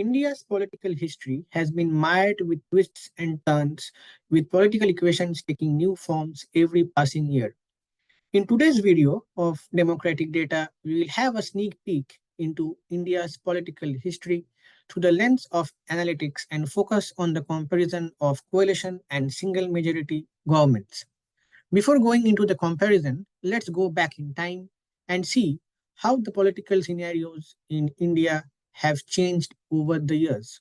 India's political history has been mired with twists and turns, with political equations taking new forms every passing year. In today's video of Democratic Data, we will have a sneak peek into India's political history through the lens of analytics and focus on the comparison of coalition and single majority governments. Before going into the comparison, let's go back in time and see how the political scenarios in India have changed over the years.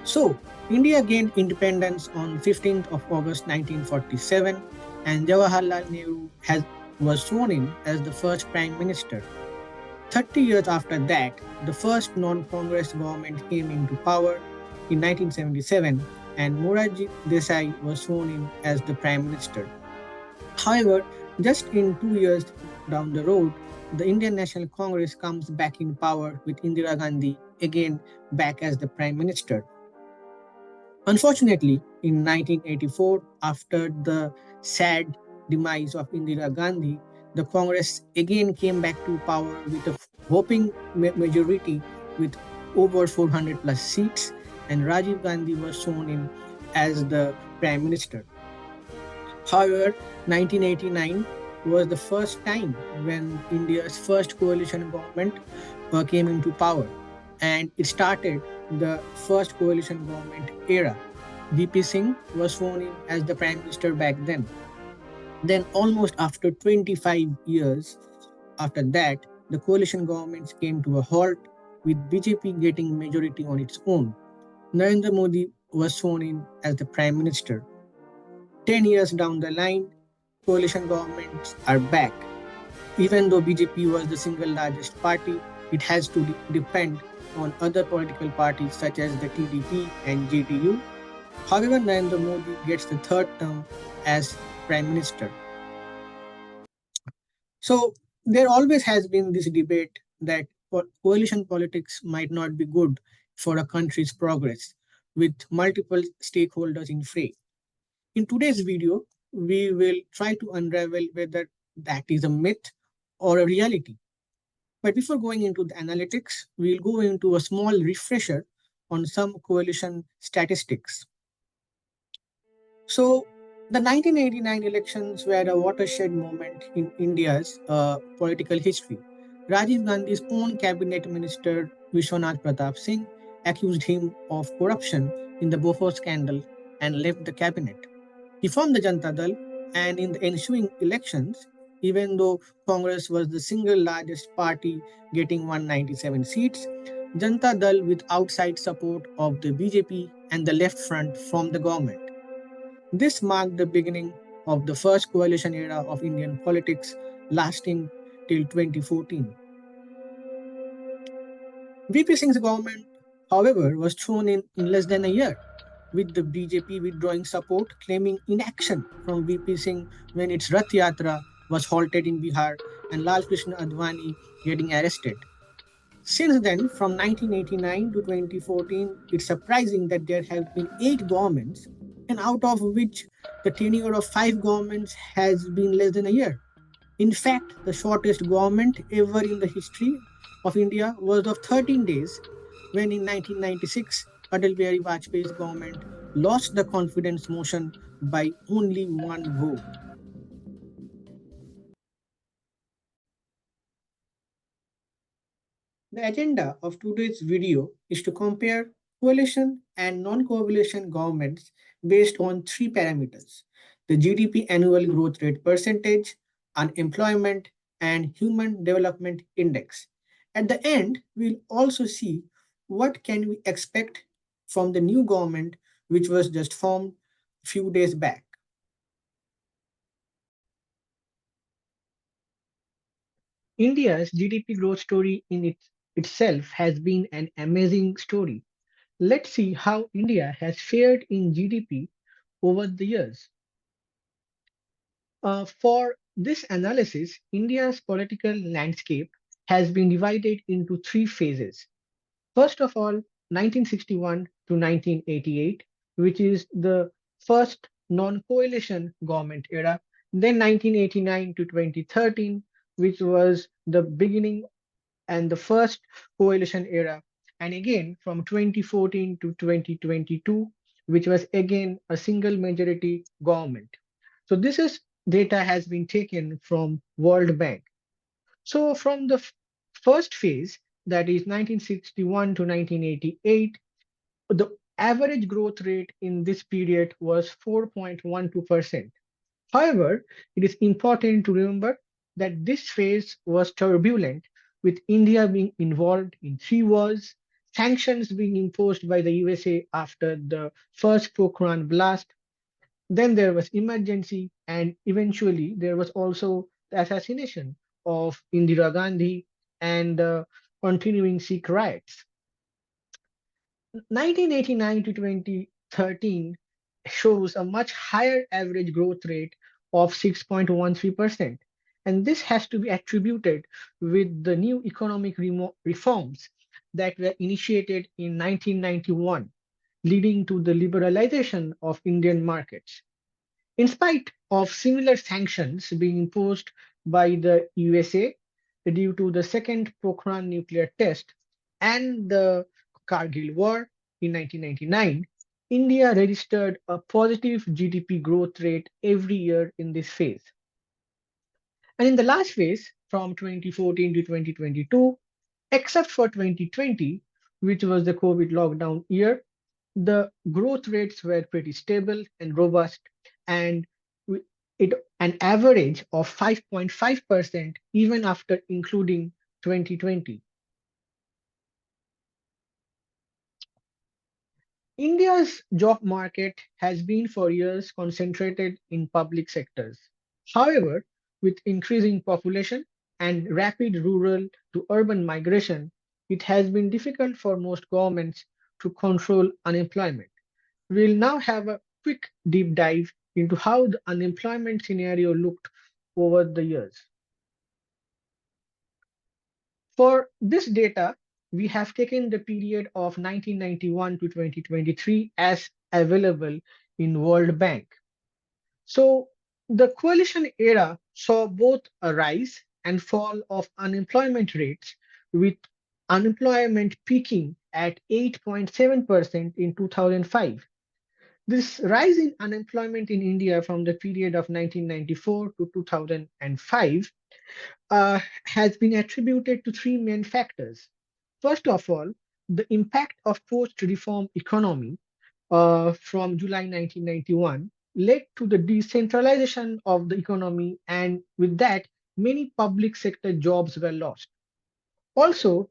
So, India gained independence on 15th of August 1947 and Jawaharlal Nehru was sworn in as the first prime minister. 30 years after that, the first non-Congress government came into power in 1977 and Morarji Desai was sworn in as the prime minister. However, just in 2 years down the road, the Indian National Congress comes back in power with Indira Gandhi again back as the prime minister. Unfortunately, in 1984, after the sad demise of Indira Gandhi, the Congress again came back to power with a whopping majority with over 400 plus seats, and Rajiv Gandhi was sworn in as the prime minister. However, 1989 was the first time when India's first coalition government came into power, and it started the first coalition government era. VP Singh was sworn in as the prime minister back then. Then, almost after 25 years after that, the coalition governments came to a halt with BJP getting majority on its own. Narendra Modi was sworn in as the prime minister. 10 years down the line, coalition governments are back. Even though BJP was the single largest party, it has to depend on other political parties such as the TDP and JDU. However, Narendra Modi gets the third term as prime minister. So there always has been this debate that coalition politics might not be good for a country's progress with multiple stakeholders in fray. In today's video, we will try to unravel whether that is a myth or a reality. But before going into the analytics, we'll go into a small refresher on some coalition statistics. So, the 1989 elections were a watershed moment in India's political history. Rajiv Gandhi's own cabinet minister, Vishwanath Pratap Singh, accused him of corruption in the Bofors scandal and left the cabinet. He formed the Janata Dal, and in the ensuing elections, even though Congress was the single largest party getting 197 seats, Janata Dal with outside support of the BJP and the left front formed the government. This marked the beginning of the first coalition era of Indian politics, lasting till 2014. VP Singh's government, however, was thrown in less than a year, with the BJP withdrawing support, claiming inaction from VP Singh when its Rath Yatra was halted in Bihar and Lal Krishna Advani getting arrested. Since then, from 1989 to 2014, it's surprising that there have been 8 governments, and out of which the tenure of 5 governments has been less than a year. In fact, the shortest government ever in the history of India was of 13 days, when in 1996, Atal Bihari Vajpayee's government lost the confidence motion by only one vote. The agenda of today's video is to compare coalition and non-coalition governments based on 3 parameters: the GDP annual growth rate percentage, unemployment, and human development index. At the end, we'll also see what can we expect from the new government which was just formed a few days back. India's GDP growth story itself has been an amazing story. Let's see how India has fared in GDP over the years. For this analysis, India's political landscape has been divided into 3 phases. First of all, 1961 to 1988, which is the first non coalition government era, then 1989 to 2013, which was the beginning and the first coalition era, and again from 2014 to 2022, which was again a single majority government. So this is data has been taken from World Bank. So from the first phase, that is 1961 to 1988, the average growth rate in this period was 4.12%. However, it is important to remember that this phase was turbulent, with India being involved in three wars, sanctions being imposed by the USA after the first Pokhran blast, then there was emergency, and eventually there was also the assassination of Indira Gandhi and the continuing Sikh riots. 1989 to 2013 shows a much higher average growth rate of 6.13%. And this has to be attributed with the new economic reforms that were initiated in 1991, leading to the liberalization of Indian markets. In spite of similar sanctions being imposed by the USA due to the second Pokhran nuclear test and the Kargil War in 1999, India registered a positive GDP growth rate every year in this phase. And in the last phase, from 2014 to 2022, except for 2020, which was the COVID lockdown year, the growth rates were pretty stable and robust, and it an average of 5.5% even after including 2020. India's job market has been for years concentrated in public sectors. However, with increasing population and rapid rural to urban migration, it has been difficult for most governments to control unemployment. We'll now have a quick deep dive into how the unemployment scenario looked over the years. For this data, we have taken the period of 1991 to 2023 as available in World Bank. So the coalition era saw both a rise and fall of unemployment rates, with unemployment peaking at 8.7% in 2005. This rise in unemployment in India from the period of 1994 to 2005 has been attributed to three main factors. First of all, the impact of post-reform economy from July 1991 led to the decentralization of the economy, and with that, many public sector jobs were lost. Also,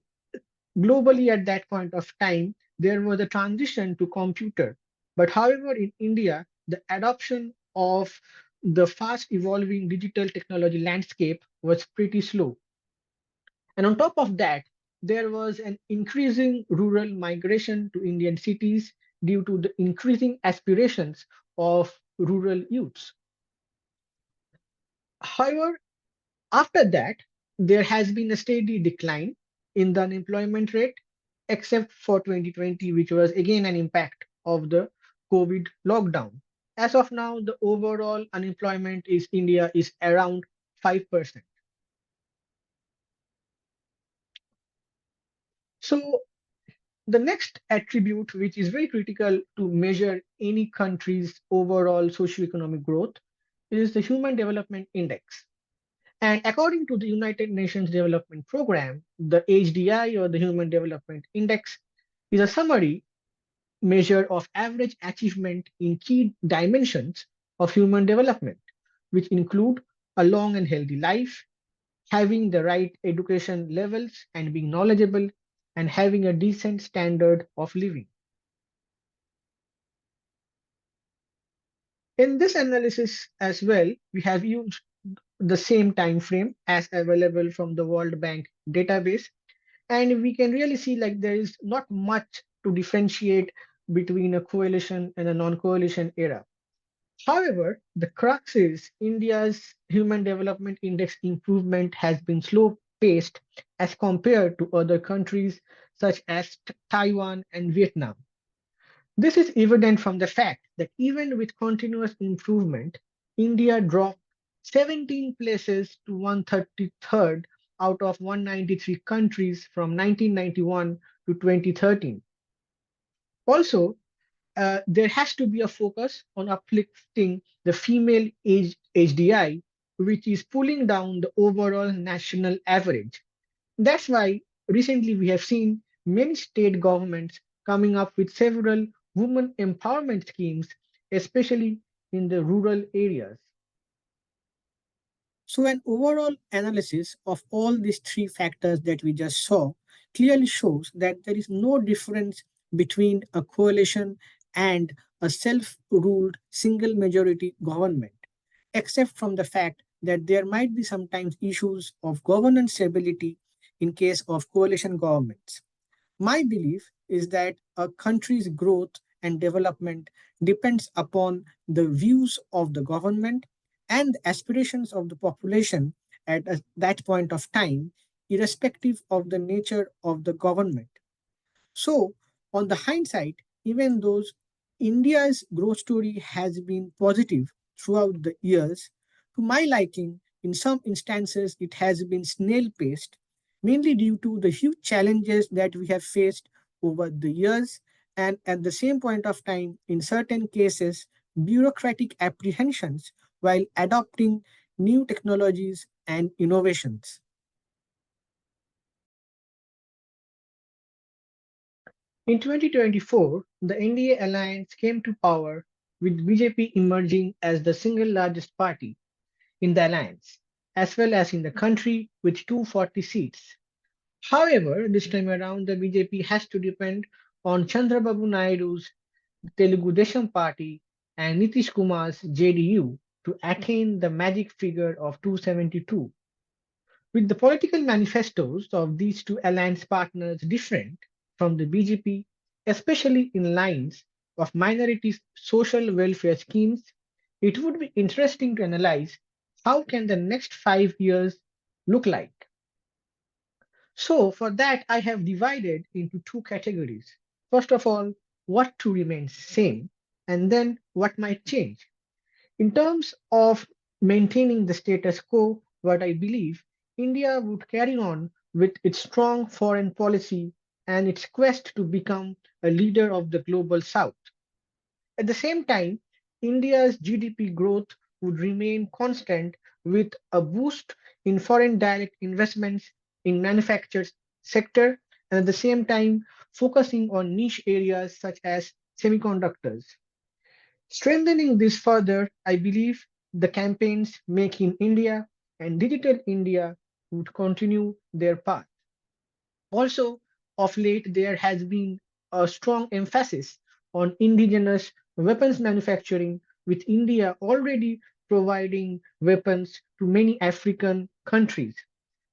globally at that point of time, there was a transition to computer. But however, in India, the adoption of the fast evolving digital technology landscape was pretty slow. And on top of that, there was an increasing rural migration to Indian cities due to the increasing aspirations of rural youths. However, after that, there has been a steady decline in the unemployment rate, except for 2020, which was again an impact of the COVID lockdown. As of now, the overall unemployment is India is around 5%. So the next attribute, which is very critical to measure any country's overall socioeconomic growth, is the Human Development Index. And according to the United Nations Development Program, the HDI, or the Human Development Index, is a summary measure of average achievement in key dimensions of human development, which include a long and healthy life, having the right education levels and being knowledgeable, and having a decent standard of living. In this analysis as well, we have used the same time frame as available from the World Bank database, and we can really see like there is not much to differentiate between a coalition and a non-coalition era. However, the crux is India's Human Development Index improvement has been slow paced as compared to other countries such as Taiwan and Vietnam. This is evident from the fact that even with continuous improvement, India dropped 17 places to 133rd out of 193 countries from 1991 to 2013. Also, there has to be a focus on uplifting the female age HDI, which is pulling down the overall national average. That's why recently we have seen many state governments coming up with several women empowerment schemes, especially in the rural areas. So, an overall analysis of all these three factors that we just saw clearly shows that there is no difference between a coalition and a self ruled single majority government, except from the fact that there might be sometimes issues of governance stability in case of coalition governments. My belief is that a country's growth and development depends upon the views of the government and the aspirations of the population at that point of time, irrespective of the nature of the government. So, on the hindsight, even though India's growth story has been positive throughout the years, to my liking, in some instances it has been snail paced, mainly due to the huge challenges that we have faced over the years, and at the same point of time, in certain cases, bureaucratic apprehensions while adopting new technologies and innovations. In 2024, the NDA alliance came to power with BJP emerging as the single largest party in the alliance, as well as in the country with 240 seats. However, this time around, the BJP has to depend on Chandrababu Naidu's Telugu Desam Party and Nitish Kumar's JDU to attain the magic figure of 272. With the political manifestos of these two alliance partners different from the BJP, especially in lines of minorities' social welfare schemes, it would be interesting to analyze how can the next 5 years look like. So for that, I have divided into two categories. First of all, what to remain same, and then what might change. In terms of maintaining the status quo, what I believe, India would carry on with its strong foreign policy and its quest to become a leader of the global south. At the same time, India's GDP growth would remain constant with a boost in foreign direct investments in manufactured sector and at the same time focusing on niche areas such as semiconductors. Strengthening this further, I believe the campaigns Make in India and Digital India would continue their path. Also, of late, there has been a strong emphasis on indigenous weapons manufacturing, with India already providing weapons to many African countries.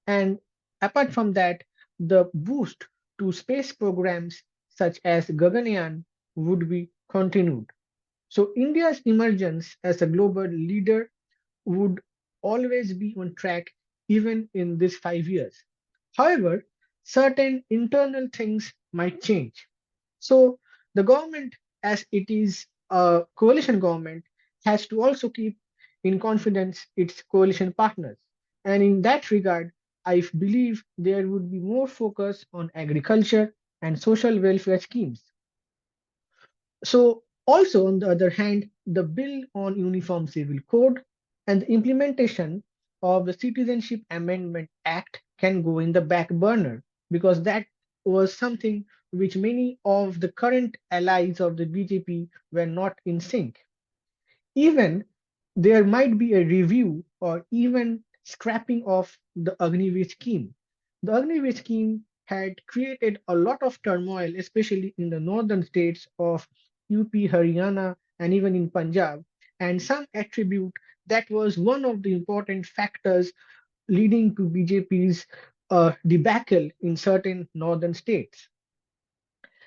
And apart from that, the boost to space programs such as Gaganyaan would be continued. So India's emergence as a global leader would always be on track even in these 5 years. However, certain internal things might change. So the government, as it is a coalition government, has to also keep in confidence its coalition partners. And in that regard, I believe there would be more focus on agriculture and social welfare schemes. So, also on the other hand, the bill on Uniform Civil Code and the implementation of the Citizenship Amendment Act can go in the back burner because that was something which many of the current allies of the BJP were not in sync. Even there might be a review or even scrapping of the Agniveer scheme. The Agniveer scheme had created a lot of turmoil, especially in the northern states of UP, Haryana, and even in Punjab. And some attribute that was one of the important factors leading to BJP's debacle in certain northern states.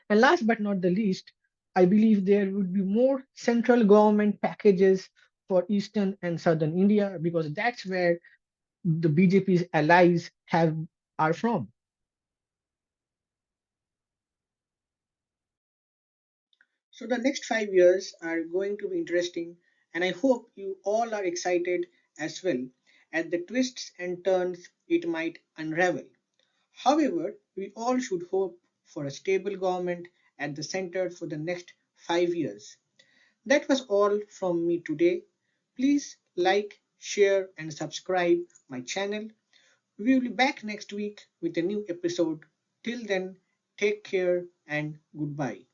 And last but not the least, I believe there would be more central government packages for eastern and southern India because that's where the BJP's allies have are from. So the next 5 years are going to be interesting, and I hope you all are excited as well. at the twists and turns it might unravel. However, we all should hope for a stable government at the center for the next 5 years. That was all from me today. Please like, share, and subscribe my channel. We will be back next week with a new episode. Till then, take care and goodbye.